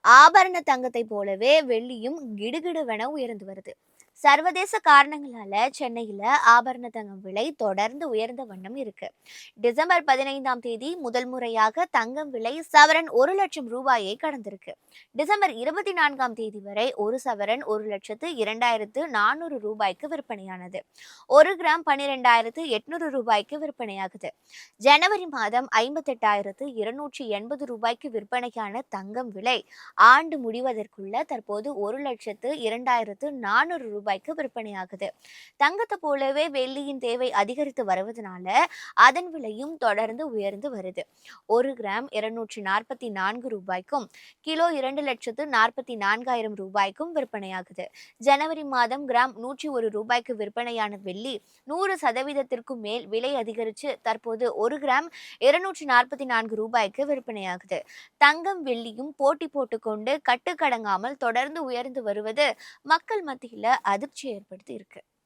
ஆபரண தங்கத்தை போலவே வெள்ளியும் கிடுகிடுவென உயர்ந்து வருது. சர்வதேச காரணங்களால சென்னையில ஆபரண தங்கம் விலை தொடர்ந்து உயர்ந்த வண்ணம் இருக்கு. டிசம்பர் 15ஆம் தேதி முதல் முறையாக தங்கம் விலை சவரன் 1,00,000 ரூபாயை கடந்திருக்கு. டிசம்பர் 24ஆம் தேதி வரை ஒரு சவரன் 1,02,400 ரூபாய்க்கு விற்பனையானது. 1 கிராம் 12,800 ரூபாய்க்கு விற்பனையாகுது. ஜனவரி மாதம் 58,280 ரூபாய்க்கு விற்பனையான தங்கம் விலை ஆண்டு முடிவதற்குள்ள தற்போது 1,02,400 ரூபாய்க்கு விற்பனையாகுது. தங்கத்தை போலவே வெள்ளியின் தேவை அதிகரித்து வருவதனால அதன் விலையும் தொடர்ந்து உயர்ந்து வருது. 1 கிராம் 244 ரூபாய்க்கும் கிலோ 2,44,000 ரூபாய்க்கும் விற்பனையாகுது. ஜனவரி மாதம் கிராம் 101 ரூபாய்க்கு விற்பனையான வெள்ளி 100% மேல் விலை அதிகரித்து தற்போது 1 கிராம் 244 ரூபாய்க்கு விற்பனையாகுது. தங்கம் வெள்ளியும் போட்டி போட்டுக்கொண்டு கட்டுக்கடங்காமல் தொடர்ந்து உயர்ந்து வருவது மக்கள் மத்தியில அதிர்ச்சி ஏற்படுத்தி இருக்கு.